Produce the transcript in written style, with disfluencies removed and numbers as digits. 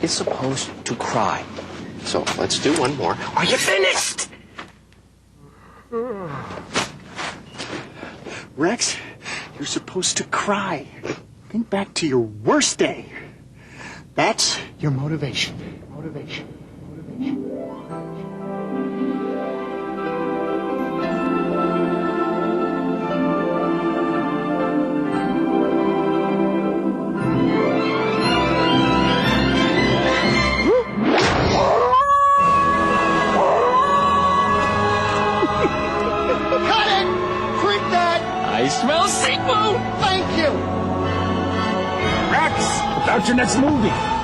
is supposed to cry. So let's do one more. Are you finished? Rex, you're supposed to cry. Think back to your worst day. That's your motivation. Motivation. Cut it! Drink that! I smell seafood! Thank you! Rex, about your next movie.